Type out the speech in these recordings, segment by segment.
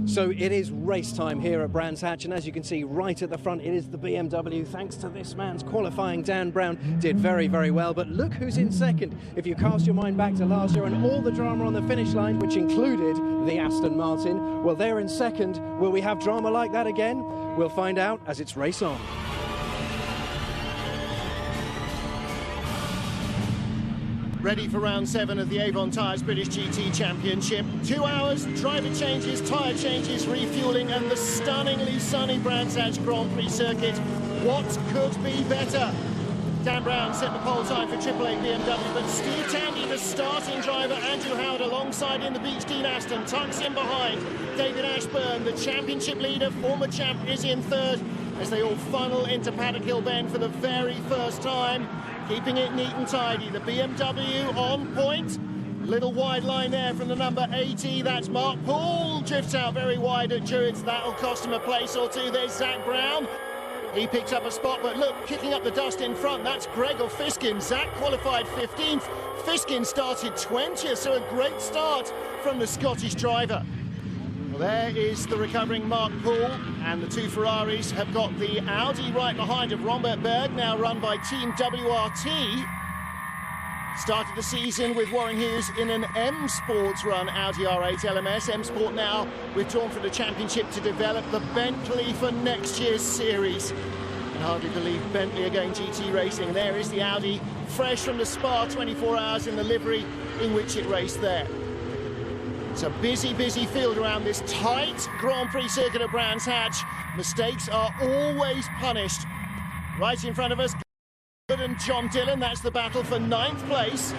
So it is race time here at Brands Hatch, and as you can see right at the front, it is the BMW. Thanks to this man's qualifying, Dan Brown did very, very well. But look who's in second. If you cast your mind back to last year and all the drama on the finish line, which included the Aston Martin, well, they're in second. Will we have drama like that again? We'll find out as it's race on. Ready for round 7 of the Avon Tyres British GT Championship. 2 hours, driver changes, tyre changes, refuelling, and the stunningly sunny Brands Hatch Grand Prix circuit. What could be better? Dan Brown set the pole time for AAA BMW, but Steve Tandy, the starting driver, Andrew Howard alongside in the Beech Dean Aston, tucks in behind. David Ashburn, the championship leader, former champ, is in third as they all funnel into Paddock Hill Bend for the very first time. Keeping it neat and tidy, the BMW on point. Little wide line there from the number 80, that's Mark Poole. Drifts out very wide at Druids, that'll cost him a place or two. There's Zak Brown. He picks up a spot, but look, kicking up the dust in front, that's Gregor Fiskin. Zak qualified 15th, Fiskin started 20th, so a great start from the Scottish driver. There is the recovering Mark Poole, and the two Ferraris have got the Audi right behind of Robert Berg, now run by Team WRT. Started the season with Warren Hughes in an M Sports run Audi R8 LMS. M Sport now withdrawn from the championship to develop the Bentley for next year's series. I can hardly believe Bentley are going GT racing. There is the Audi, fresh from the Spa 24 hours in the livery in which it raced there. It's a busy, busy field around this tight Grand Prix circuit at Brands Hatch. Mistakes are always punished. Right in front of us, and John Dillon, that's the battle for 9th place.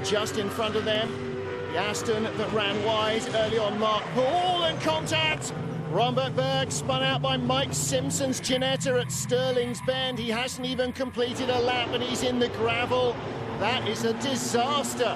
Just in front of them, the Aston that ran wide early on, Mark Poole, and contact. Robert Berg spun out by Mike Simpson's Ginetta at Stirling's Bend. He hasn't even completed a lap and he's in the gravel. That is a disaster.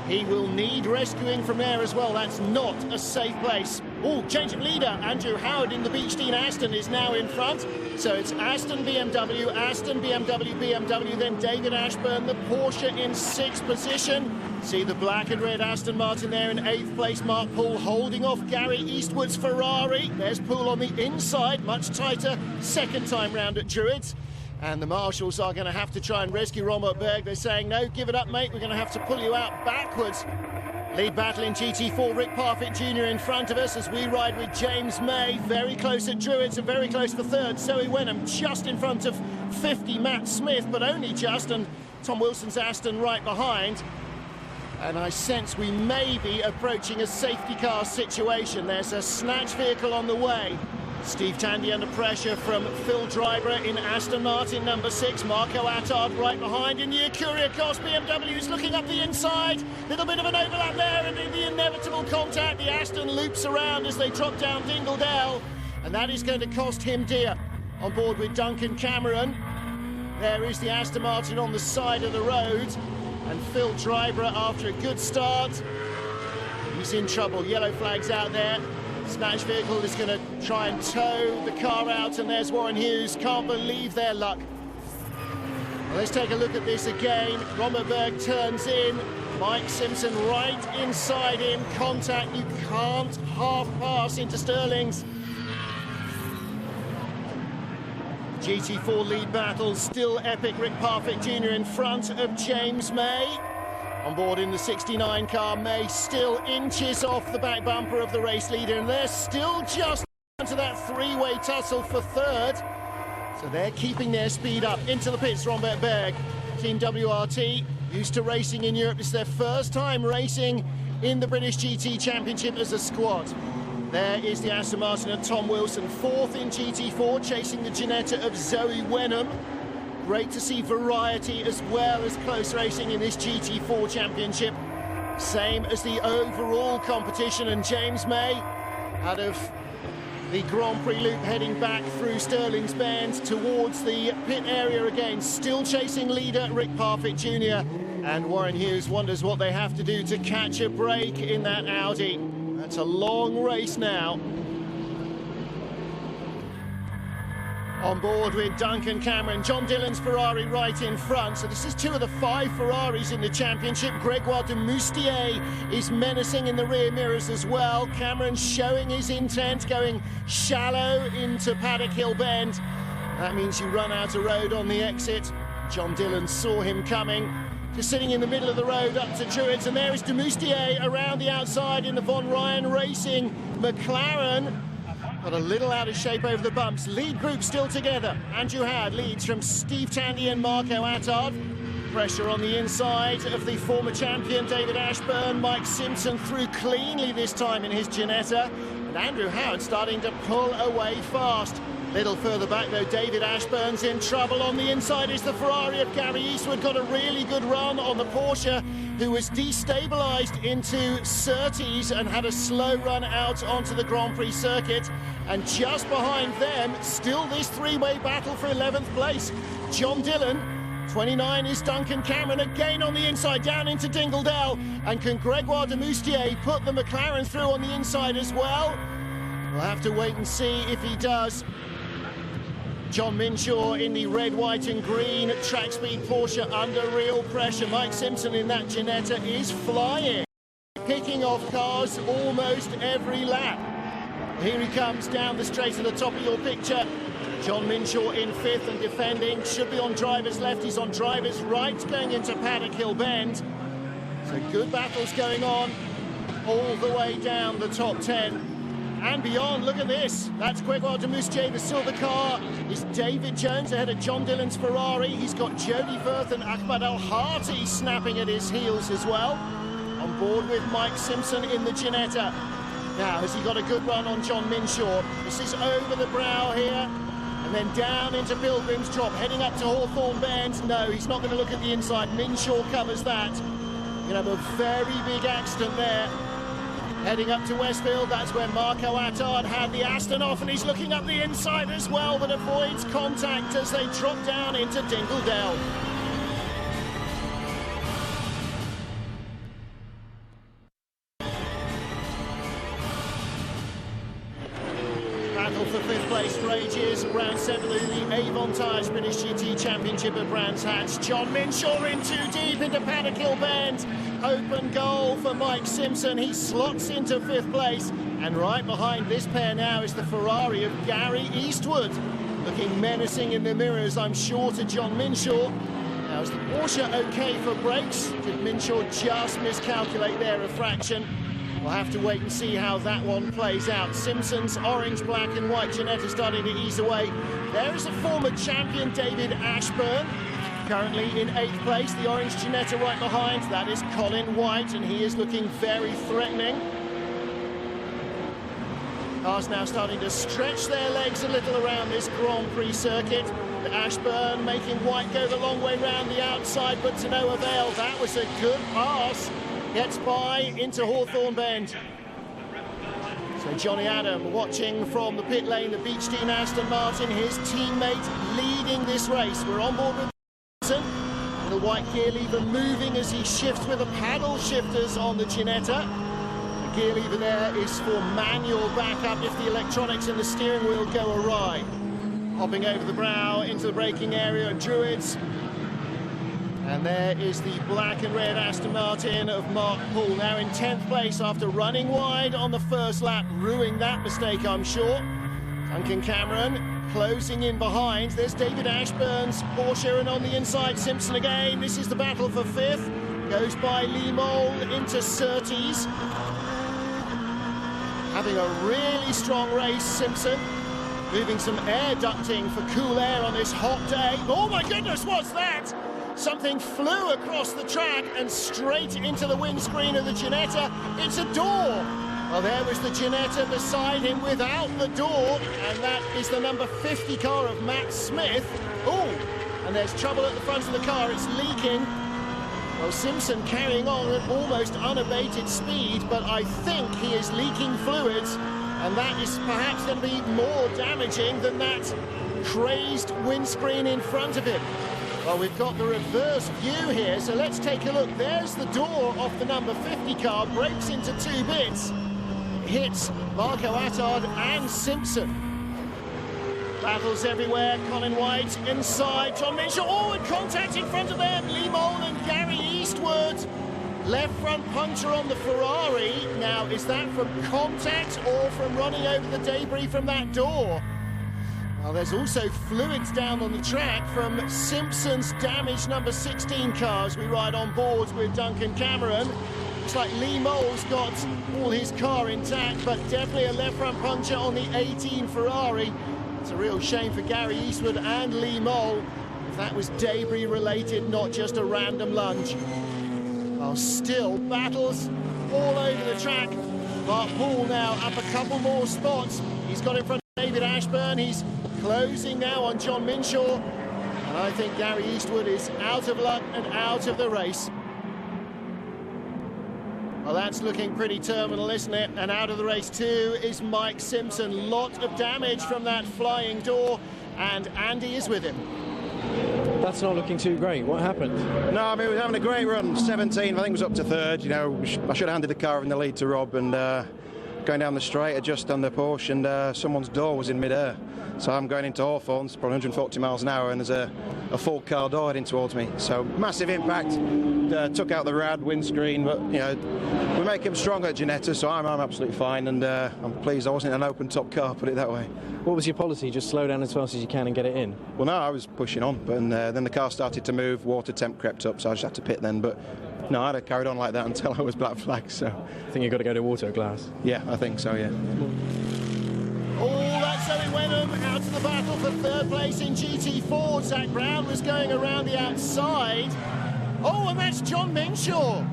He will need rescuing from there as well. That's not a safe place. Oh, change of leader. Andrew Howard in the Beech Dean Aston is now in front. So it's Aston, BMW, BMW, then David Ashburn, the Porsche in 6th position. See the black and red Aston Martin there in 8th place. Mark Poole holding off Gary Eastwood's Ferrari. There's Poole on the inside, much tighter, second time round at Druids. And the marshals are going to have to try and rescue Robert Berg. They're saying, no, give it up, mate. We're going to have to pull you out backwards. Lead battle in GT4, Rick Parfitt Jr. in front of us as we ride with James May. Very close at Druids and very close for third. Zoe Wenham just in front of 50, Matt Smith, but only just. And Tom Wilson's Aston right behind. And I sense we may be approaching a safety car situation. There's a snatch vehicle on the way. Steve Tandy under pressure from Phil Drybrough in Aston Martin number 6. Marco Attard right behind in the Acuria Cos. BMW is looking up the inside. Little bit of an overlap there and in the inevitable contact. The Aston loops around as they drop down Dingle Dell. And that is going to cost him dear. On board with Duncan Cameron. There is the Aston Martin on the side of the road. And Phil Drybrough, after a good start, he's in trouble. Yellow flags out there. Snatch vehicle is going to try and tow the car out, and there's Warren Hughes. Can't believe their luck. Well, let's take a look at this again. Robert Berg turns in. Mike Simpson right inside him. Contact, you can't half pass into Stirling's. GT4 lead battle, still epic. Rick Parfitt Jr. in front of James May. On board in the 69 car, May still inches off the back bumper of the race leader, and they're still just into that three-way tussle for third. So they're keeping their speed up. Into the pits, Robert Berg. Team WRT, used to racing in Europe. This is their first time racing in the British GT Championship as a squad. There is the Aston Martin of Tom Wilson, 4th in GT4, chasing the Ginetta of Zoe Wenham. Great to see variety as well as close racing in this GT4 Championship. Same as the overall competition, and James May out of the Grand Prix loop heading back through Stirling's Bend towards the pit area again. Still chasing leader Rick Parfitt Jr. And Warren Hughes wonders what they have to do to catch a break in that Audi. That's a long race now. On board with Duncan Cameron, John Dillon's Ferrari right in front. So this is 2 of the 5 Ferraris in the championship. Gregoire de Moustier is menacing in the rear mirrors as well. Cameron showing his intent, going shallow into Paddock Hill Bend. That means you run out of road on the exit. John Dillon saw him coming. Just sitting in the middle of the road up to Druids, and there is de Moustier around the outside in the Von Ryan Racing McLaren. Got a little out of shape over the bumps. Lead group still together. Andrew Howard leads from Steve Tandy and Marco Attard. Pressure on the inside of the former champion David Ashburn. Mike Simpson through cleanly this time in his Ginetta. And Andrew Howard starting to pull away fast. Little further back though, David Ashburn's in trouble. On the inside is the Ferrari of Gary Eastwood. Got a really good run on the Porsche, who was destabilised into Surtees and had a slow run out onto the Grand Prix circuit. And just behind them, still this three-way battle for 11th place. John Dillon, 29 is Duncan Cameron, again on the inside, down into Dingledell. And can Gregoire de Moustier put the McLaren through on the inside as well? We'll have to wait and see if he does. John Minshaw in the red, white and green track speed Porsche under real pressure. Mike Simpson in that Ginetta is flying, picking off cars almost every lap. Here he comes down the straight to the top of your picture. John Minshaw in 5th and defending. Should be on driver's left, he's on driver's right going into Paddock Hill Bend. So good battles going on all the way down the top 10. And beyond, look at this. That's Gregoire de Moustier, the silver car. Is David Jones ahead of John Dillon's Ferrari. He's got Jody Firth and Ahmad Al-Hati snapping at his heels as well. On board with Mike Simpson in the Ginetta. Now, has he got a good run on John Minshaw? This is over the brow here. And then down into Pilgrim's Drop, heading up to Hawthorne Bend. No, he's not going to look at the inside. Minshaw covers that. You're going to have a very big accident there. Heading up to Westfield, that's where Marco Attard had the Aston off, and he's looking up the inside as well, but avoids contact as they drop down into Dingledell. Battle for 5th place for ages. Round 7 of the Avon Tyres British GT Championship at Brands Hatch. John Minshaw in too deep into Paddock Hill Bend. Open goal for Mike Simpson. He slots into 5th place. And right behind this pair now is the Ferrari of Gary Eastwood. Looking menacing in the mirrors, I'm sure, to John Minshaw. Now, is the Porsche okay for brakes? Did Minshaw just miscalculate there a fraction? We'll have to wait and see how that one plays out. Simpson's orange, black and white Ginetta starting to ease away. There is a former champion, David Ashburn, currently in 8th place. The orange Ginetta right behind. That is Colin White, and he is looking very threatening. Cars now starting to stretch their legs a little around this Grand Prix circuit. Ashburn making White go the long way round the outside, but to no avail. That was a good pass. Gets by into Hawthorne Bend. So Johnny Adam watching from the pit lane, the Beechdean Aston Martin, his teammate leading this race. We're on board with Simpson. The white gear lever moving as he shifts with the paddle shifters on the Ginetta. The gear lever there is for manual backup if the electronics in the steering wheel go awry. Hopping over the brow into the braking area at Druids. And there is the black and red Aston Martin of Mark Poole, now in 10th place after running wide on the first lap, ruining that mistake, I'm sure. Duncan Cameron closing in behind. There's David Ashburn's Porsche, and on the inside, Simpson again. This is the battle for 5th. Goes by Lee Mole into Surtees. Having a really strong race, Simpson. Moving some air ducting for cool air on this hot day. Oh my goodness, what's that? Something flew across the track and straight into the windscreen of the Ginetta. It's a door. Well, there was the Ginetta beside him without the door, and that is the number 50 car of Matt Smith. Oh, and there's trouble at the front of the car. It's leaking. Well, Simpson carrying on at almost unabated speed, but I think he is leaking fluids, and that is perhaps going to be more damaging than that crazed windscreen in front of him. Well, we've got the reverse view here, so let's take a look. There's the door off the number 50 car, breaks into 2 bits, hits Marco Attard and Simpson. Battles everywhere. Colin White inside. John Minshaw. Oh, and contact in front of them. Lee Mole and Gary Eastwood. Left front puncture on the Ferrari. Now, is that from contact or from running over the debris from that door? Well, there's also fluids down on the track from Simpson's damaged number 16 cars. We ride on board with Duncan Cameron. Looks like Lee Mole's got all his car intact, but definitely a left front puncture on the 18 Ferrari. It's a real shame for Gary Eastwood and Lee Mole if that was debris related, not just a random lunge. Well, still battles all over the track. Mark Poole now up a couple more spots. He's got in front of David Ashburn. He's closing now on John Minshaw. And I think Gary Eastwood is out of luck and out of the race. Well, that's looking pretty terminal, isn't it? And out of the race too is Mike Simpson. Lot of damage from that flying door, and Andy is with him. That's not looking too great. What happened? No, I mean, we were having a great run. 17, I think, was up to third. You know, I should have handed the car in the lead to Rob, and going down the straight, just on the Porsche, and someone's door was in mid-air. So I'm going into Hawthorne, it's probably 140 miles an hour, and there's a full car door heading towards me. So massive impact. Took out the rad windscreen, but you know, we make him stronger at Ginetta, so I'm absolutely fine, and I'm pleased I wasn't in an open top car, put it that way. What was your policy? Just slow down as fast as you can and get it in? Well, no, I was pushing on, but then the car started to move, water temp crept up, so I just had to pit then. But no, I'd have carried on like that until I was black flag. So I think you've got to go to auto glass. Yeah, I think so, yeah. Oh, that's Zoe Wenham out of the battle for third place in GT4. Zak Brown was going around the outside. Oh, and that's John Minshaw.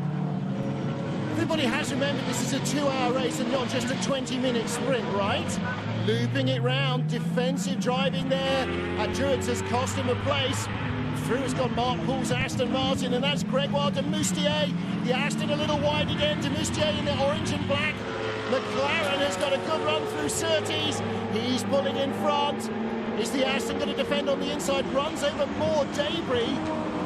Everybody has remembered this is a 2-hour race and not just a 20-minute sprint, right? Looping it round, defensive driving there. Druids has cost him a place. Through has gone Mark Poole's Aston Martin, and that's Gregoire de Moustier. The Aston a little wide again, de Moustier in the orange and black. McLaren has got a good run through Surtees. He's pulling in front. Is the Aston going to defend on the inside? Runs over more debris.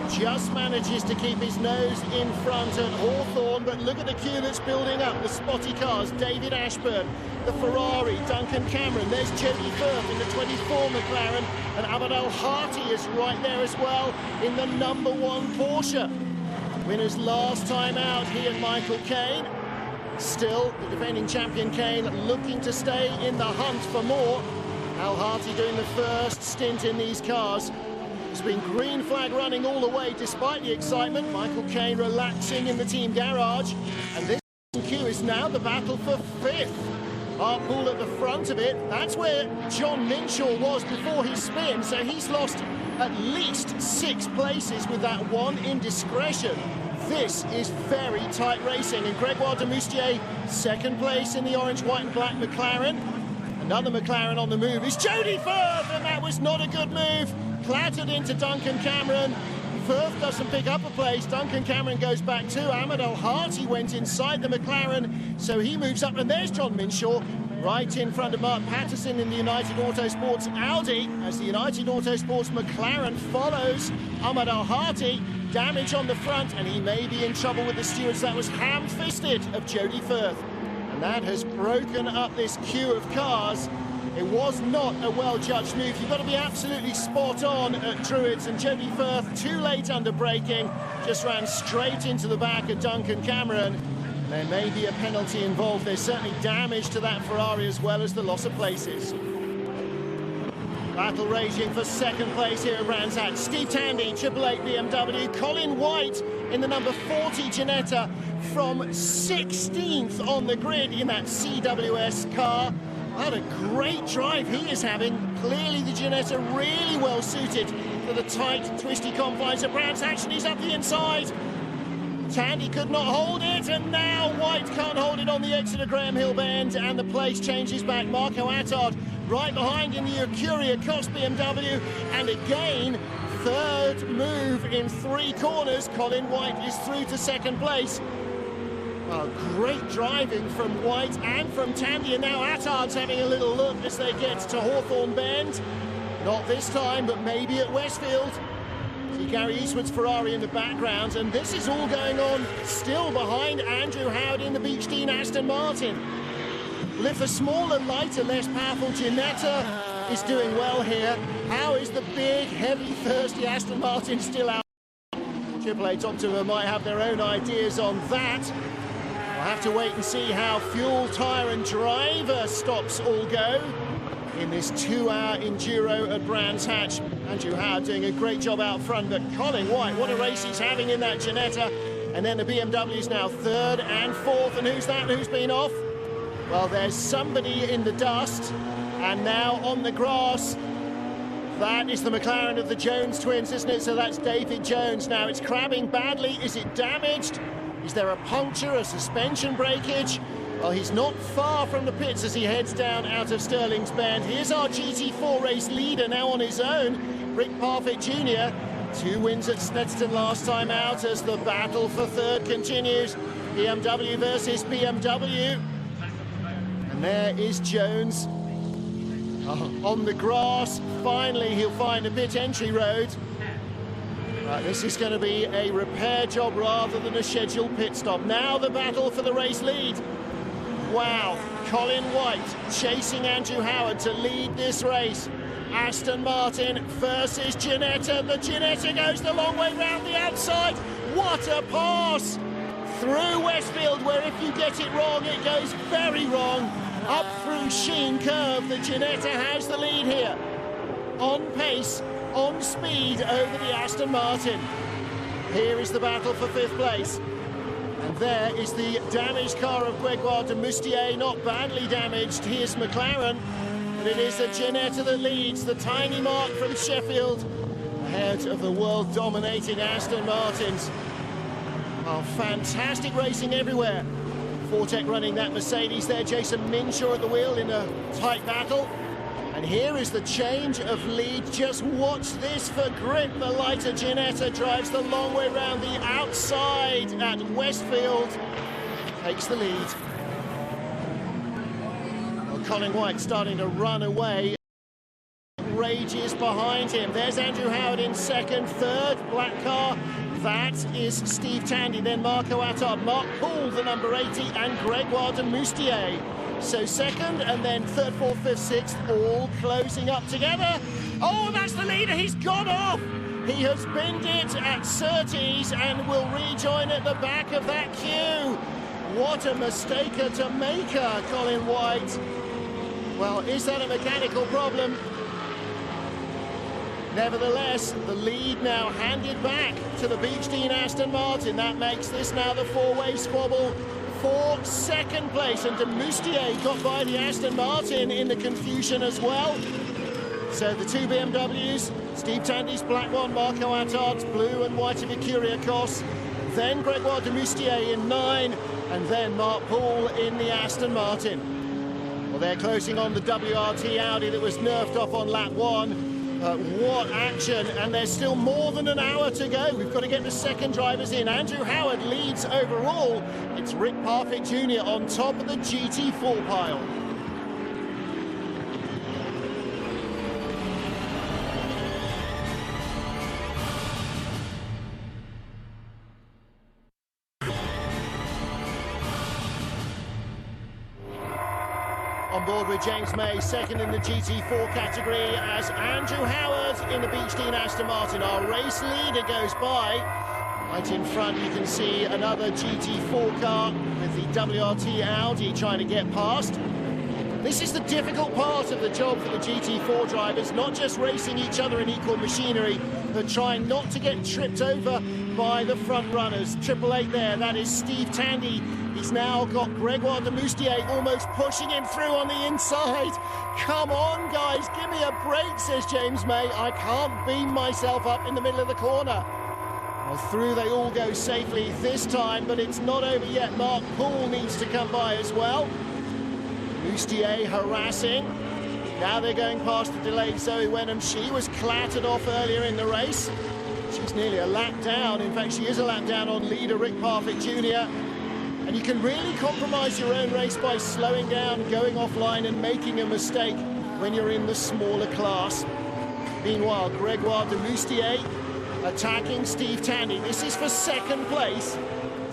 Just manages to keep his nose in front at Hawthorne, but look at the queue that's building up. The spotty cars, David Ashburn, the Ferrari, Duncan Cameron, there's Jody Firth in the 24 McLaren, and Ahmed Al-Harti is right there as well in the number 1 Porsche. Winners last time out, he and Michael Caine. Still, the defending champion Caine looking to stay in the hunt for more. Al-Harti doing the first stint in these cars. It's been green flag running all the way despite the excitement. Michael Caine relaxing in the team garage. And this queue is now the battle for 5th. Mark Poole at the front of it. That's where John Minshaw was before his spin. So he's lost at least 6 places with that one indiscretion. This is very tight racing. And Gregoire de Moustier, 2nd place in the orange, white and black McLaren. Another McLaren on the move is Jody Firth, and that was not a good move. Clattered into Duncan Cameron. Firth doesn't pick up a place. Duncan Cameron goes back too. Ahmed Al-Harti went inside the McLaren, so he moves up. And there's John Minshaw right in front of Mark Patterson in the United Autosports Audi as the United Autosports McLaren follows Ahmed Al-Harti. Damage on the front, and he may be in trouble with the stewards. That was ham-fisted of Jody Firth. And that has broken up this queue of cars. It was not a well-judged move. You've got to be absolutely spot on at Druids, and Jody Firth, too late under braking, just ran straight into the back of Duncan Cameron. There may be a penalty involved. There's certainly damage to that Ferrari as well as the loss of places. Battle raging for 2nd place here at Brands Hatch. Steve Tandy, 888 BMW. Colin White in the number 40 Ginetta from 16th on the grid in that CWS car. What a great drive he is having. Clearly the Ginetta really well suited for the tight, twisty confines of Brands Hatch, and he's up the inside. Tandy could not hold it, and now White can't hold it on the exit of Graham Hill Bend, and the place changes back. Marco Attard right behind in the Ecuria Cost BMW, and again, 3rd move in 3 corners. Colin White is through to 2nd place. Oh, great driving from White and from Tandy, and now Attard's having a little look as they get to Hawthorne Bend. Not this time, but maybe at Westfield. See Gary Eastwood's Ferrari in the background, and this is all going on still behind Andrew Howard in the Beechdean Aston Martin. Well, if a smaller, lighter, less powerful Ginetta is doing well here. How is the big, heavy, thirsty Aston Martin still out? Triple Eight Optima might have their own ideas on that. We'll have to wait and see how fuel, tyre and driver stops all go in this 2-hour enduro at Brands Hatch. Andrew Howard doing a great job out front, but Colin White, what a race he's having in that Ginetta. And then the BMW's now third and fourth, and who's that? Who's been off? Well, there's somebody in the dust, and now on the grass. That is the McLaren of the Jones twins, isn't it? So that's David Jones. Now it's crabbing badly. Is it damaged? Is there a puncture, a suspension breakage? Well, he's not far from the pits as he heads down out of Stirling's Bend. Here's our GT4 race leader now on his own, Rick Parfitt Jr. 2 wins at Snetterton last time out as the battle for third continues. BMW versus BMW. And there is Jones on the grass. Finally, he'll find a pit entry road. This is going to be a repair job rather than a scheduled pit stop. Now the battle for the race lead. Wow, Colin White chasing Andrew Howard to lead this race. Aston Martin versus Ginetta. The Ginetta goes the long way round the outside. What a pass! Through Westfield, where if you get it wrong, it goes very wrong. Up through Sheen Curve, the Ginetta has the lead here. On pace, on speed over the Aston Martin. Here is the battle for 5th place. And there is the damaged car of Gregoire de Moustier, not badly damaged. Here's McLaren, but it is the Ginetta that leads, the tiny mark from Sheffield, ahead of the world-dominating Aston Martins. Oh, fantastic racing everywhere. Fortec running that Mercedes there, Jason Minshaw at the wheel in a tight battle. And here is the change of lead. Just watch this for grip. The lighter Ginetta drives the long way round the outside at Westfield. Takes the lead. Well, Colin White starting to run away. Rages behind him. There's Andrew Howard in second, third, black car. That is Steve Tandy, then Marco Attard, Mark Poole, the number 80, and Gregoire de Moustier. So second, and then third, fourth, fifth, sixth, all closing up together. Oh, that's the leader, he's gone off. He has binned it at Surtees and will rejoin at the back of that queue. What a mistaker to make her, Colin White. Well, is that a mechanical problem? Nevertheless, the lead now handed back to the Beechdean Aston Martin. That makes this now the 4-way squabble for second place. And de Moustier got by the Aston Martin in the confusion as well. So the 2 BMWs, Steve Tandy's black one, Marco Attard's blue and white of Ecuriacos. Then Gregoire de Moustier in 9, and then Mark Poole in the Aston Martin. Well, they're closing on the WRT Audi that was nerfed off on lap 1. What action, and there's still more than an hour to go. We've got to get the second drivers in. Andrew Howard leads overall. It's Rick Parfitt Jr. on top of the GT4 pile. On board with James May, second in the GT4 category, as Andrew Howard in the Beechdean Aston Martin. Our race leader goes by. Right in front you can see another GT4 car with the WRT Audi trying to get past. This is the difficult part of the job for the GT4 drivers, not just racing each other in equal machinery, but trying not to get tripped over by the front runners. Triple Eight there, that is Steve Tandy. He's now got Gregoire de Moustier almost pushing him through on the inside. Come on, guys, give me a break, says James May. I can't beam myself up in the middle of the corner. Well, through they all go safely this time, but it's not over yet. Mark Poole needs to come by as well. Moustier harassing. Now they're going past the delayed Zoe Wenham. She was clattered off earlier in the race. She's nearly a lap down. In fact, she is a lap down on leader Rick Parfitt Jr. And you can really compromise your own race by slowing down, going offline and making a mistake when you're in the smaller class. Meanwhile, Gregoire de Moustier attacking Steve Tandy. This is for second place.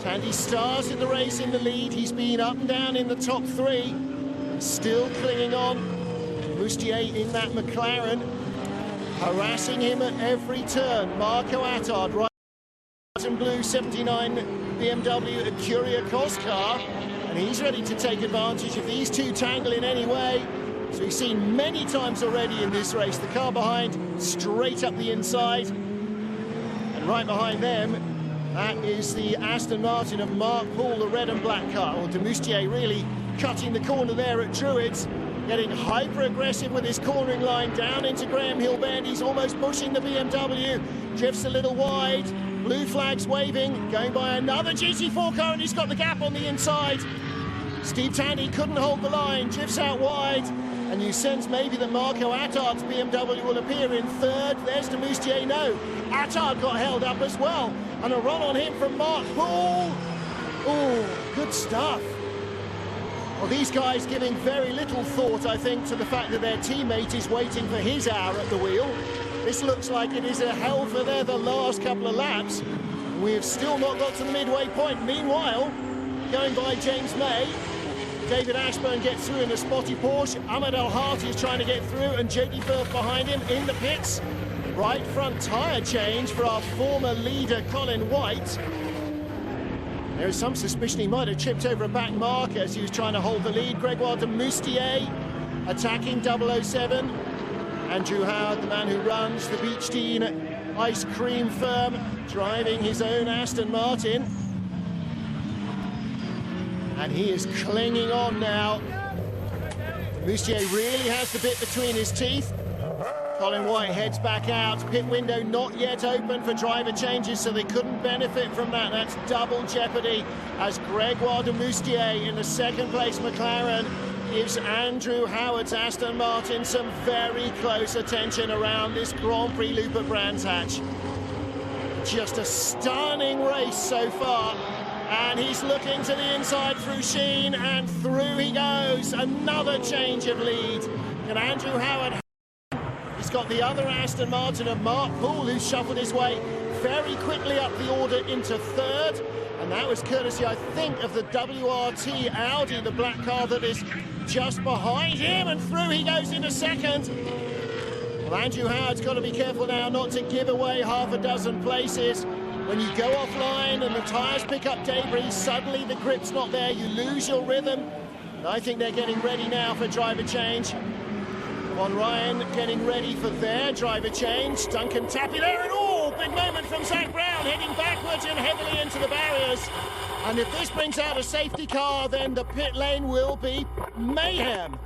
Tandy started the race in the lead. He's been up and down in the top 3. Still clinging on. Moustier in that McLaren, harassing him at every turn. Marco Attard, right in blue 79 BMW, a Kyriakos car, and he's ready to take advantage if these two tangle in any way. So we've seen many times already in this race. The car behind, straight up the inside. And right behind them, that is the Aston Martin of Mark Paul, the red and black car. Well, de Moustier really cutting the corner there at Druids, getting hyper-aggressive with his cornering line down into Graham Hill Bend. He's almost pushing the BMW, drifts a little wide. Blue flags waving, going by another GT4 car, and he's got the gap on the inside. Steve Tandy couldn't hold the line, drifts out wide, and you sense maybe that Marco Attard's BMW will appear in third. There's de Moustier, no. Attard got held up as well, and a run on him from Mark Paul. Oh, good stuff. Well, these guys giving very little thought, I think, to the fact that their teammate is waiting for his hour at the wheel. This looks like it is a hell for the last couple of laps. We have still not got to the midway point. Meanwhile, going by James May, David Ashburn gets through in a spotty Porsche. Ahmed El-Hati is trying to get through, and JD Firth behind him in the pits. Right front tyre change for our former leader, Colin White. There is some suspicion he might have tripped over a back marker as he was trying to hold the lead. Gregoire de Moustier attacking 007. Andrew Howard, the man who runs the Beach Dean ice cream firm, driving his own Aston Martin. And he is clinging on now. Moustier really has the bit between his teeth. Colin White heads back out. Pit window not yet open for driver changes, so they couldn't benefit from that. That's double jeopardy as Gregoire de Moustier in the second place McLaren gives Andrew Howard's Aston Martin some very close attention around this Grand Prix loop at Brands Hatch. Just a stunning race so far. And he's looking to the inside through Sheen, and through he goes. Another change of lead. And Andrew Howard, he's got the other Aston Martin of Mark Poole, who shuffled his way very quickly up the order into third. And that was courtesy, I think, of the WRT Audi, the black car that is just behind him. And through he goes into second. Well, Andrew Howard's got to be careful now not to give away half a dozen places. When you go offline and the tyres pick up debris, suddenly the grip's not there, you lose your rhythm. And I think they're getting ready now for driver change. Von Ryan getting ready for their driver change. Duncan Tappy there, and oh, big moment from Zak Brown, heading backwards and heavily into the barriers. And if this brings out a safety car, then the pit lane will be mayhem.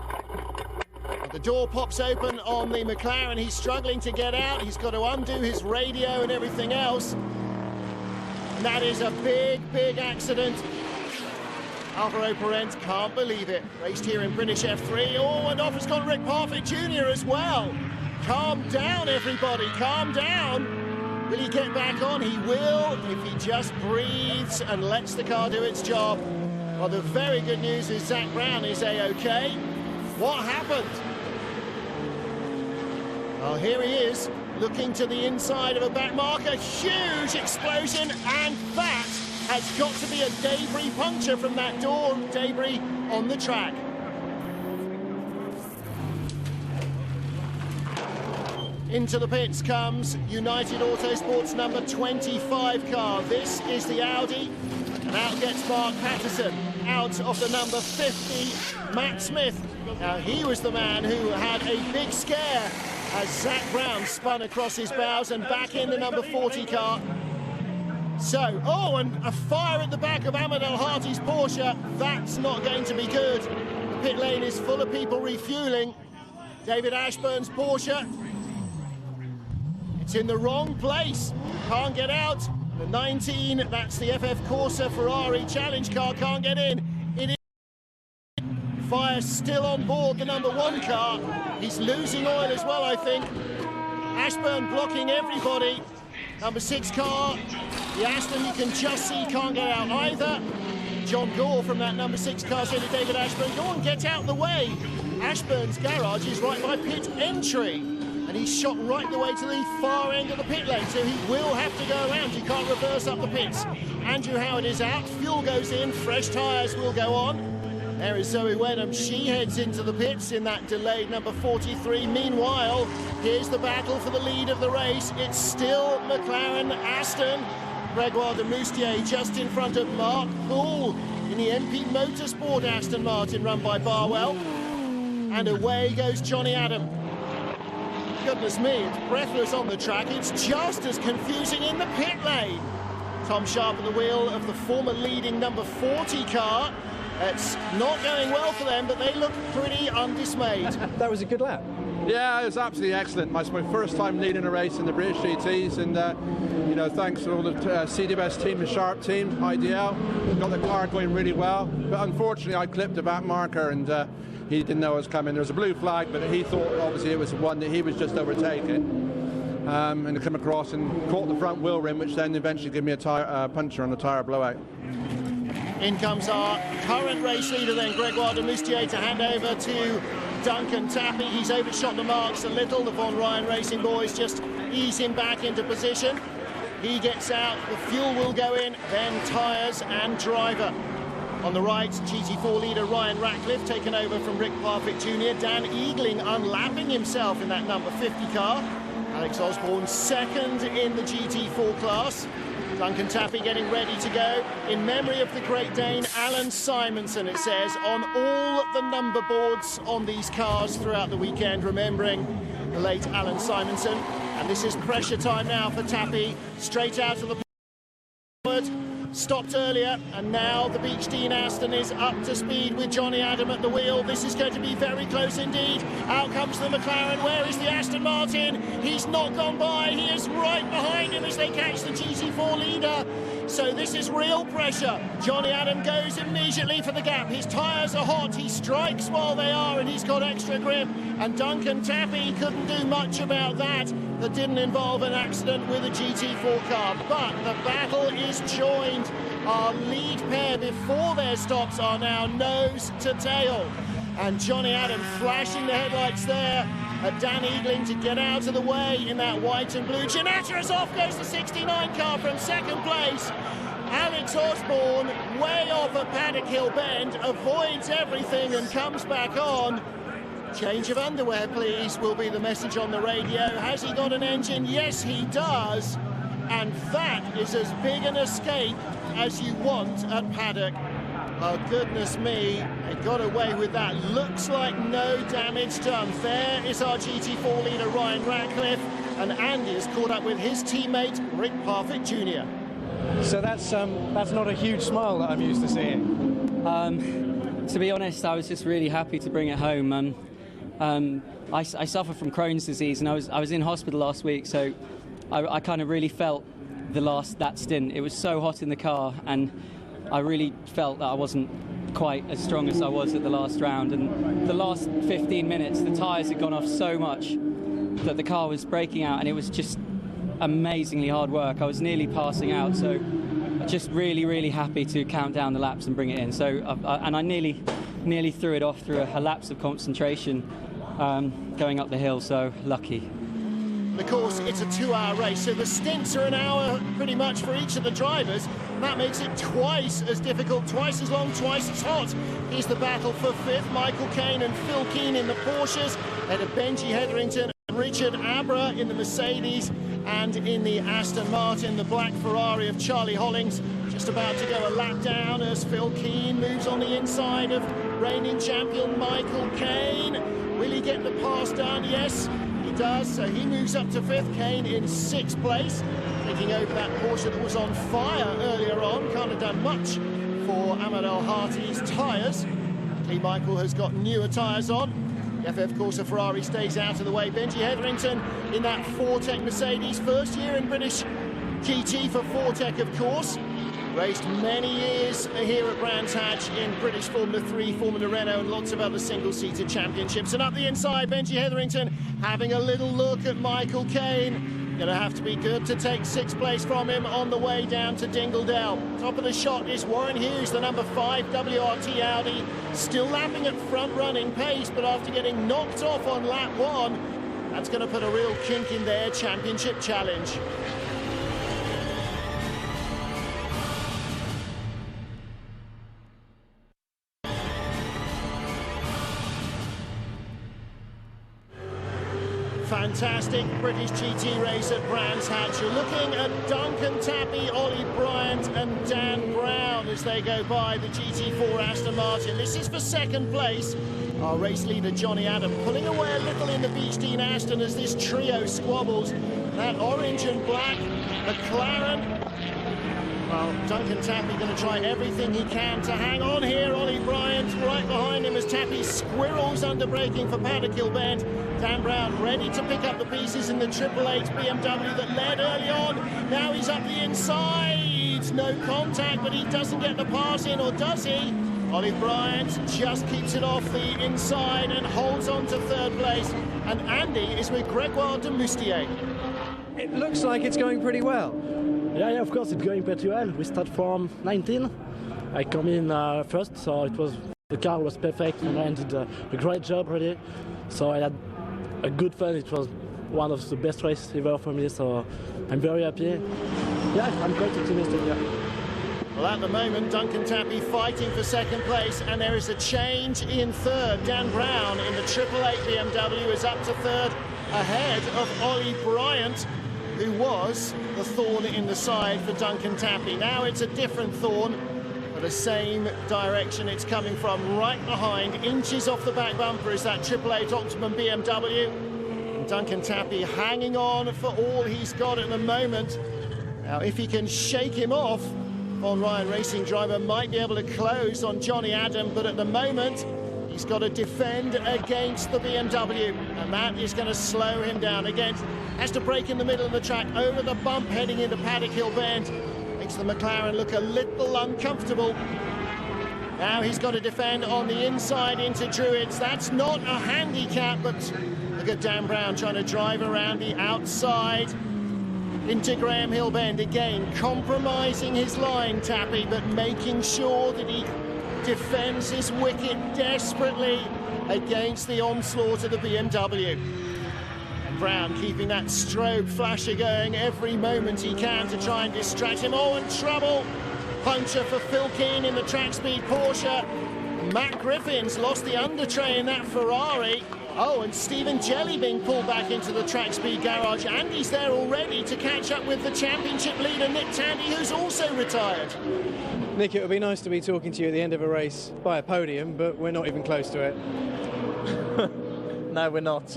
The door pops open on the McLaren. He's struggling to get out. He's got to undo his radio and everything else. And that is a big, big accident. Alvaro Parent can't believe it. Raced here in British F3. Oh, and off has gone Rick Parfitt Jr. as well. Calm down, everybody, calm down. Will he get back on? He will, if he just breathes and lets the car do its job. Well, the very good news is Zak Brown is A-OK. What happened? Well, here he is, looking to the inside of a back marker. Huge explosion, and that has got to be a debris puncture from that door. Debris on the track. Into the pits comes United Autosports number 25 car. This is the Audi, and out gets Mark Patterson. Out of the number 50, Matt Smith. Now, he was the man who had a big scare as Zak Brown spun across his bows, and back in the number 40 car. So, oh, and a fire at the back of Ahmed El-Hati's Porsche. That's not going to be good. The pit lane is full of people refueling. David Ashburn's Porsche. It's in the wrong place. Can't get out. The 19, that's the FF Corsa Ferrari challenge car, can't get in. It is. Fire still on board the number 1 car. He's losing oil as well, I think. Ashburn blocking everybody. Number 6 car, the Aston, you can just see, can't get out either. John Gore from that number 6 car saying to David Ashburn, go on, get out of the way. Ashburn's garage is right by pit entry, and he's shot right the way to the far end of the pit lane, so he will have to go around. He can't reverse up the pits. Andrew Howard is out, fuel goes in, fresh tyres will go on. There is Zoe Wenham. She heads into the pits in that delayed number 43. Meanwhile, here's the battle for the lead of the race. It's still McLaren Aston. Gregoire de Moustier just in front of Mark Poole in the MP Motorsport Aston Martin run by Barwell. And away goes Jonny Adam. Goodness me, it's breathless on the track. It's just as confusing in the pit lane. Tom Sharp at the wheel of the former leading number 40 car. It's not going well for them, but they look pretty undismayed. That was a good lap. Yeah, it was absolutely excellent. It's my first time leading a race in the British GTs, and you know, thanks to all the CDBS team, the Sharp team, IDL, got the car going really well. But unfortunately, I clipped the back marker, and he didn't know it was coming. There was a blue flag, but he thought obviously it was one that he was just overtaking, and to come across and caught the front wheel rim, which then eventually gave me a puncture on the tyre blowout. In comes our current race leader then, Gregoire de Moustier, to hand over to Duncan Tappy. He's overshot the marks a little. The Von Ryan Racing boys just ease him back into position. He gets out, the fuel will go in, then tyres and driver. On the right, GT4 leader Ryan Ratcliffe taken over from Rick Parfitt Jr. Dan Eagling unlapping himself in that number 50 car. Alex Osborne second in the GT4 class. Duncan Tappy getting ready to go in memory of the Great Dane Alan Simonson, it says, on all the number boards on these cars throughout the weekend, remembering the late Alan Simonson. And this is pressure time now for Tappy, straight out of the forward. Stopped earlier, and now the Beech Dean Aston is up to speed with Jonny Adam at the wheel. This is going to be very close indeed. Out comes the McLaren. Where is the Aston Martin? He's not gone by. He is right behind him as they catch the GT4 leader. So this is real pressure. Jonny Adam goes immediately for the gap. His tyres are hot. He strikes while they are, and he's got extra grip. And Duncan Tappy couldn't do much about that. That didn't involve an accident with a GT4 car. But the battle is joined. Our lead pair before their stops are now nose to tail. And Jonny Adam flashing the headlights there at Dan Eagling to get out of the way in that white and blue. Ginetta is off, goes the 69 car from second place. Alex Osborne, way off at Paddock Hill Bend, avoids everything and comes back on. Change of underwear, please, will be the message on the radio. Has he got an engine? Yes, he does. And that is as big an escape as you want at Paddock. Oh, goodness me, they got away with that. Looks like no damage done. There is our GT4 leader, Ryan Ratcliffe, and Andy has caught up with his teammate, Rick Parfitt Jr. So that's not a huge smile that I'm used to seeing. To be honest, I was just really happy to bring it home. I suffer from Crohn's disease, and I was in hospital last week, so I kind of really felt that stint. It was so hot in the car, and I really felt that I wasn't quite as strong as I was at the last round. And the last 15 minutes, the tyres had gone off so much that the car was breaking out, and it was just amazingly hard work. I was nearly passing out, so just really, really happy to count down the laps and bring it in. So, and I nearly threw it off through a lapse of concentration going up the hill, so lucky. Of course, it's a 2-hour race, so the stints are an hour pretty much for each of the drivers. That makes it twice as difficult, twice as long, twice as hot. Here's the battle for fifth. Michael Caine and Phil Keane in the Porsches, ahead of Benji Hetherington and Richard Abra in the Mercedes, and in the Aston Martin, the black Ferrari of Charlie Hollings, just about to go a lap down as Phil Keane moves on the inside of reigning champion Michael Caine. Will he get the pass done? Yes, he does. So he moves up to fifth. Caine in 6th place, taking over that Porsche that was on fire earlier on. Can't have done much for Ahmed Al-Hati's tyres. Lee Michael has got newer tyres on. The FF Corsa Ferrari stays out of the way. Benji Hetherington in that Fortec Mercedes, first year in British GT for Fortec, of course. Raced many years here at Brands Hatch in British Formula 3, Formula Renault, and lots of other single-seater championships. And up the inside, Benji Hetherington having a little look at Michael Caine. Going to have to be good to take 6th place from him on the way down to Dingledale. Top of the shot is Warren Hughes, the number 5 WRT Audi, still lapping at front-running pace, but after getting knocked off on lap 1, that's going to put a real kink in their championship challenge. fantastic British GT race at Brands Hatch. You're looking at Duncan Tappy, Ollie Bryant and Dan Brown as they go by the GT4 Aston Martin. This is for second place. Our race leader Johnny Adam pulling away a little in the Beech Dean Aston as this trio squabbles. That orange and black McLaren. Well, Duncan Tappy going to try everything he can to hang on here. Ollie Bryant right behind him as Tappy squirrels under braking for Paddock Bend. Dan Brown ready to pick up the pieces in the 888 BMW that led early on. Now he's up the inside. No contact, but he doesn't get the pass in, or does he? Ollie Bryant just keeps it off the inside and holds on to third place. And Andy is with Gregoire de Moustier. It looks like it's going pretty well. Yeah, of course it's going pretty well. We start from 19. I come in first, so the car was perfect and I did a great job really. So I had a good fun. It was one of the best races ever for me, so I'm very happy. Yeah, I'm quite optimistic. Yeah. Well, at the moment, Duncan Tappy fighting for second place, and there is a change in third. Dan Brown in the 888 BMW is up to third, ahead of Ollie Bryant, who was the thorn in the side for Duncan Tappy. Now it's a different thorn, but the same direction it's coming from, right behind, inches off the back bumper is that 888 Optimum BMW. And Duncan Tappy hanging on for all he's got at the moment. Now, if he can shake him off, Von Ryan Racing driver might be able to close on Johnny Adam, but at the moment, he's got to defend against the BMW, and that is going to slow him down. Again, has to brake in the middle of the track, over the bump, heading into Paddock Hill Bend. Makes the McLaren look a little uncomfortable. Now he's got to defend on the inside into Druids. That's not a handicap, but look at Dan Brown trying to drive around the outside into Graham Hill Bend. Again, compromising his line, Tappy, but making sure that he defends his wicket desperately against the onslaught of the BMW. And Brown keeping that strobe flasher going every moment he can to try and distract him. Oh, and trouble! Puncture for Phil Keane in the track speed Porsche. Matt Griffin's lost the undertray in that Ferrari. Oh, and Stephen Jelly being pulled back into the track speed garage. Andy's there already to catch up with the championship leader, Nick Tandy, who's also retired. Nick, it would be nice to be talking to you at the end of a race by a podium, but we're not even close to it. No, we're not.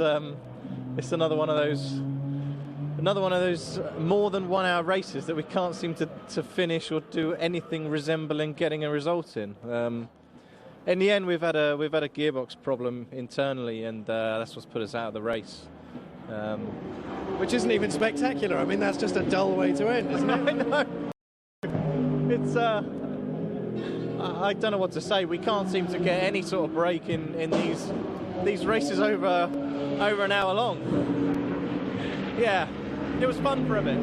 It's another one of those more than 1 hour races that we can't seem to finish or do anything resembling getting a result in. In the end, we've had a gearbox problem internally, and that's what's put us out of the race. Which isn't even spectacular. I mean, that's just a dull way to end, isn't it? I know. It's I don't know what to say. We can't seem to get any sort of break in these races over an hour long. Yeah, it was fun for a bit.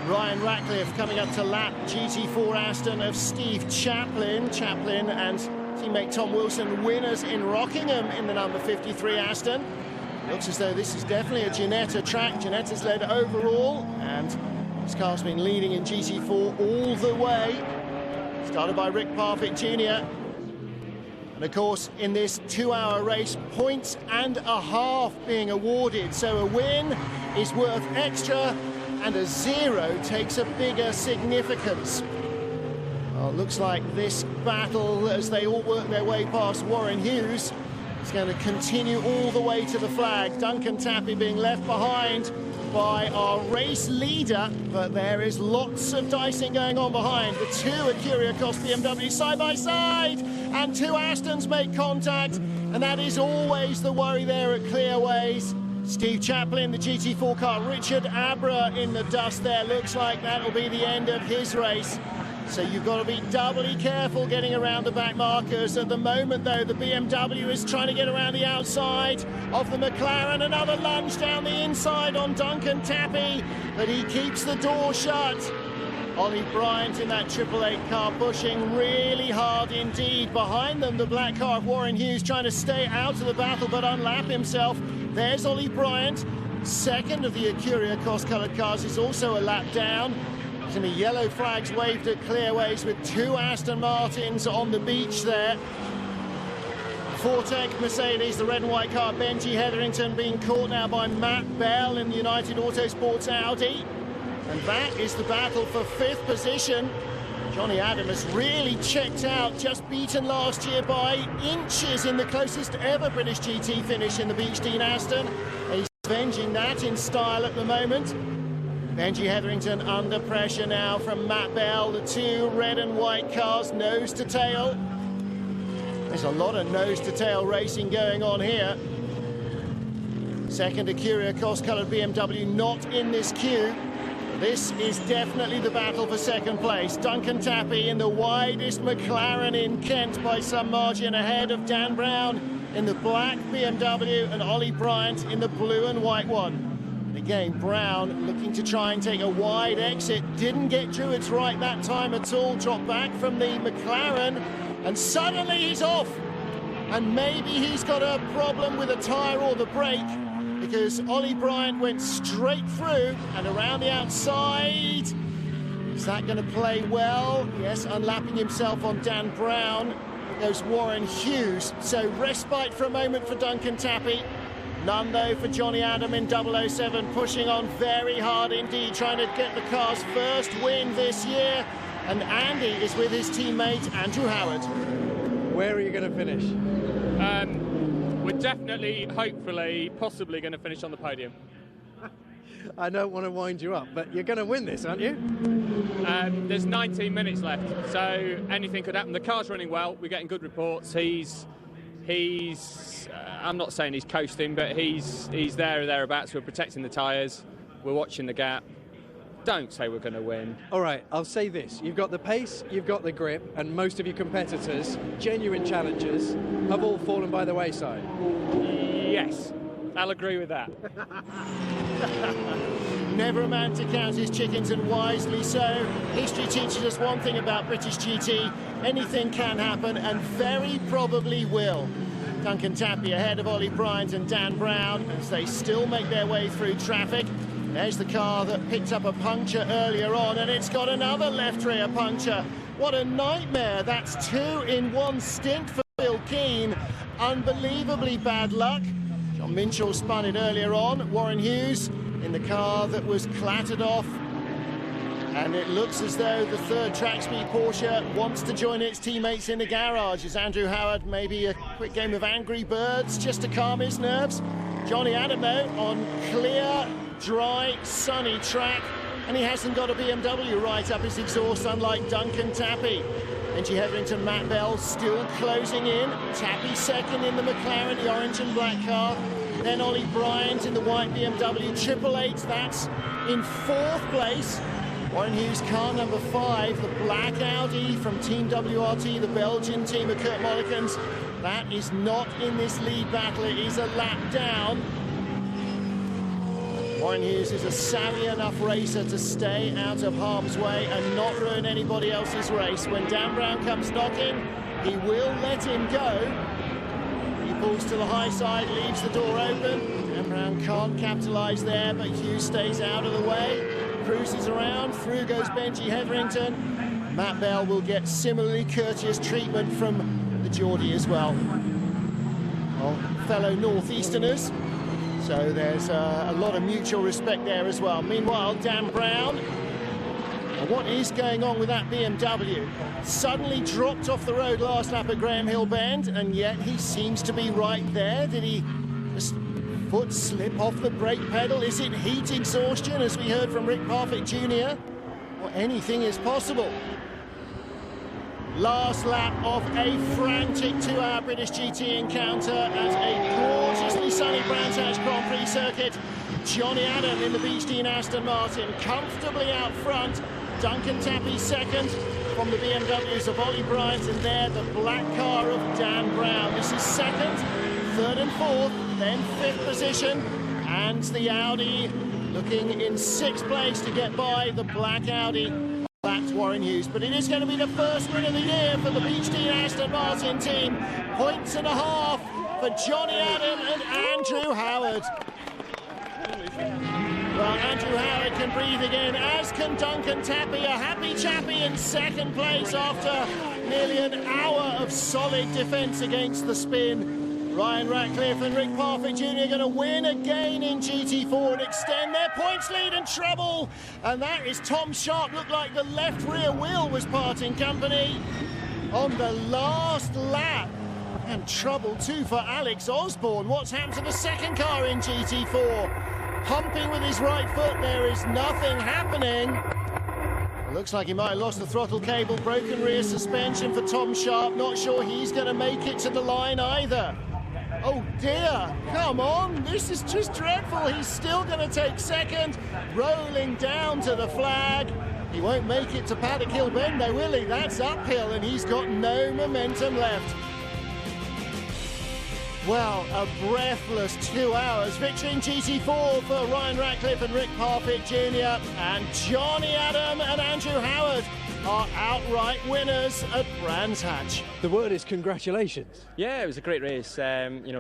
Ryan Ratcliffe coming up to lap GT4 Aston of Steve Chaplin. Chaplin and teammate Tom Wilson winners in Rockingham in the number 53 Aston. Looks as though this is definitely a Ginetta track. Ginetta's led overall, and this car's been leading in GT4 all the way. Started by Rick Parfitt Jr. And of course, in this 2-hour race, points and a half being awarded. So a win is worth extra, and a 0 takes a bigger significance. Well, it looks like this battle, as they all work their way past Warren Hughes, is going to continue all the way to the flag. Duncan Tappy being left behind by our race leader, but there is lots of dicing going on behind. The two Acuria Cost BMW side by side, and two Astons make contact, and that is always the worry there at Clearways. Steve Chaplin, the GT4 car, Richard Abra in the dust there. Looks like that'll be the end of his race. So you've got to be doubly careful getting around the back markers. At the moment, though, the BMW is trying to get around the outside of the McLaren. Another lunge down the inside on Duncan Tappy, but he keeps the door shut. Ollie Bryant in that 888 car pushing really hard indeed. Behind them, the black car of Warren Hughes trying to stay out of the battle but unlap himself. There's Ollie Bryant. Second of the Acuria cross-coloured cars is also a lap down. Some yellow flags waved at Clearways with two Aston Martins on the beach there. Fortec Mercedes, the red and white car. Benji Hetherington being caught now by Matt Bell in the United Autosports Audi. And that is the battle for 5th position. Johnny Adam has really checked out, just beaten last year by inches in the closest ever British GT finish in the Beech Dean Aston. He's avenging that in style at the moment. Benji Hetherington under pressure now from Matt Bell. The two red and white cars nose to tail. There's a lot of nose to tail racing going on here. Second Acuria cross-coloured BMW not in this queue. This is definitely the battle for second place. Duncan Tappy in the widest McLaren in Kent by some margin, ahead of Dan Brown in the black BMW and Ollie Bryant in the blue and white one. Again, Brown looking to try and take a wide exit. Didn't get Druids right that time at all. Dropped back from the McLaren and suddenly he's off. And maybe he's got a problem with a tyre or the brake, because Ollie Bryant went straight through and around the outside. Is that going to play well? Yes, unlapping himself on Dan Brown. Goes Warren Hughes. So respite for a moment for Duncan Tappy. None, though, for Johnny Adam in 007, pushing on very hard indeed, trying to get the car's first win this year. And Andy is with his teammate, Andrew Howard. Where are you going to finish? We're definitely, hopefully, possibly going to finish on the podium. I don't want to wind you up, but you're going to win this, aren't you? There's 19 minutes left, so anything could happen. The car's running well. We're getting good reports. He's I'm not saying he's coasting, but he's there or thereabouts. We're protecting the tyres. We're watching the gap. Don't say we're going to win. All right, I'll say this. You've got the pace, you've got the grip, and most of your competitors, genuine challengers, have all fallen by the wayside. Yes, I'll agree with that. Never a man to count his chickens, and wisely so. History teaches us one thing about British GT. Anything can happen, and very probably will. Duncan Tappy ahead of Ollie Bryant and Dan Brown as they still make their way through traffic. There's the car that picked up a puncture earlier on, and it's got another left rear puncture. What a nightmare. That's 2 in 1 stint for Phil Keane. Unbelievably bad luck. John Minchell spun it earlier on. Warren Hughes in the car that was clattered off. And it looks as though the third track speed Porsche wants to join its teammates in the garage. As Andrew Howard, maybe a quick game of Angry Birds just to calm his nerves. Johnny Adam, though, on clear, dry, sunny track, and he hasn't got a BMW right up his exhaust, unlike Duncan Tappy. Benji Hetherington, Matt Bell still closing in. Tappy second in the McLaren, the orange and black car. Then Ollie Bryant in the white BMW Triple Eight. That's in 4th place. Warren Hughes car number 5, the black Audi from Team WRT, the Belgian team of Kurt Mollikens. That is not in this lead battle, it is a lap down. Warren Hughes is a savvy enough racer to stay out of harm's way and not ruin anybody else's race. When Dan Brown comes knocking, he will let him go. He pulls to the high side, leaves the door open. Dan Brown can't capitalise there, but Hughes stays out of the way. Cruises around, through goes Benji Hetherington. Matt Bell will get similarly courteous treatment from the Geordie as well. Fellow Northeasterners. So there's a lot of mutual respect there as well. Meanwhile, Dan Brown, what is going on with that BMW? Suddenly dropped off the road last lap at Graham Hill Bend, and yet he seems to be right there. Did he just foot slip off the brake pedal? Is it heat exhaustion, as we heard from Rick Parfitt Jr.? Or anything is possible. Last lap of a frantic 2-hour British GT encounter at a gorgeously sunny Brands Hatch Grand Prix circuit. Johnny Adam in the Beech Dean Aston Martin comfortably out front. Duncan Tappy second from the BMWs of Ollie Bryant, and there the black car of Dan Brown. This is second, third and fourth, then 5th position, and the Audi looking in 6th place to get by the black Audi. That's Warren Hughes, but it is going to be the first win of the year for the Beech Dean Aston Martin team. 1.5 points for Johnny Adam and Andrew Howard. Well, Andrew Howard can breathe again, as can Duncan Tappy, a happy chappy in 2nd place after Nearly an hour of solid defence against the spin. Ryan Ratcliffe and Rick Parfitt Jr. are going to win again in GT4 and extend their points lead and treble. And that is Tom Sharp. Looked like the left rear wheel was parting company on the last lap. And trouble too for Alex Osborne. What's happened to the second car in GT4? Pumping with his right foot, there is nothing happening. Looks like he might have lost the throttle cable, broken rear suspension for Tom Sharp. Not sure he's going to make it to the line either. Oh dear, come on, this is just dreadful. He's still going to take second, rolling down to the flag. He won't make it to Paddock Hill Bend though, will he? That's uphill and he's got no momentum left. Well, a breathless 2 hours. Victory in GT4 for Ryan Ratcliffe and Rick Parfitt Jr. And Johnny Adam and Andrew Howard are outright winners at Brands Hatch. The word is congratulations. Yeah, it was a great race.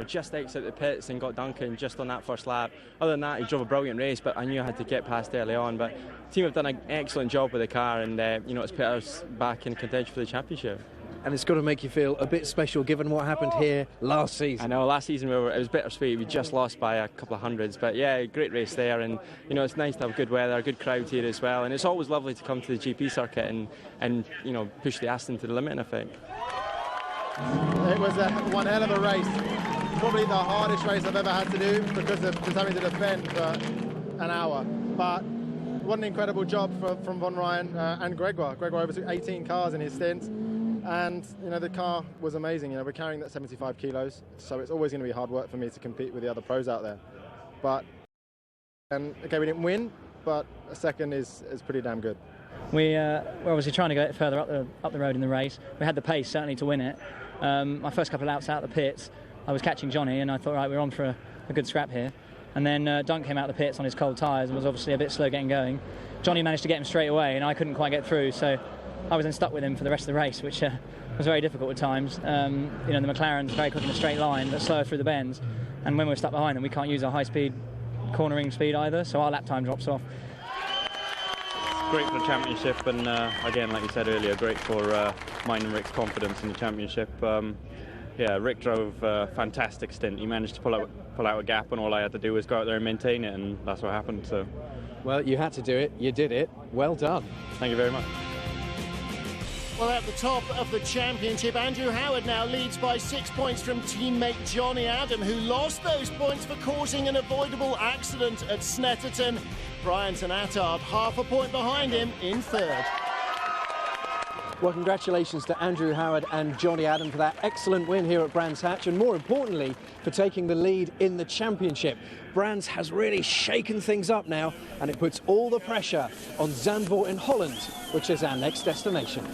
Just exited the pits and got Duncan just on that first lap. Other than that, he drove a brilliant race, but I knew I had to get past early on. But the team have done an excellent job with the car, and it's put us back in contention for the championship. And it's got to make you feel a bit special given what happened here last season. I know, last season it was bittersweet. We just lost by a couple of hundreds, but yeah, great race there. And it's nice to have good weather, a good crowd here as well. And it's always lovely to come to the GP circuit and push the Aston to the limit, I think. It was one hell of a race. Probably the hardest race I've ever had to do because of just having to defend for an hour. But what an incredible job from Von Ryan and Gregoire. Gregoire overtook 18 cars in his stint. And the car was amazing. We're carrying that 75 kilos, so it's always going to be hard work for me to compete with the other pros out there. Okay, we didn't win, but a second is pretty damn good. We're obviously trying to go further up the road in the race. We had the pace certainly to win it. My first couple of laps out of the pits, I was catching Johnny, and I thought, right, we're on for a good scrap here. And then Dunk came out of the pits on his cold tyres and was obviously a bit slow getting going. Johnny managed to get him straight away, and I couldn't quite get through, so I was then stuck with him for the rest of the race, which was very difficult at times. The McLaren's very quick in a straight line, but slower through the bends. And when we're stuck behind them, we can't use our high-speed cornering speed either, so our lap time drops off. Great for the championship, and again, like you said earlier, great for mine and Rick's confidence in the championship. Rick drove a fantastic stint. He managed to pull out a gap, and all I had to do was go out there and maintain it, and that's what happened. So, well, you had to do it. You did it. Well done. Thank you very much. Well, at the top of the championship, Andrew Howard now leads by 6 points from teammate Johnny Adam, who lost those points for causing an avoidable accident at Snetterton. Brian Attard, half a point behind him in third. Well, congratulations to Andrew Howard and Johnny Adam for that excellent win here at Brands Hatch, and more importantly, for taking the lead in the championship. Brands has really shaken things up now, and it puts all the pressure on Zandvoort in Holland, which is our next destination.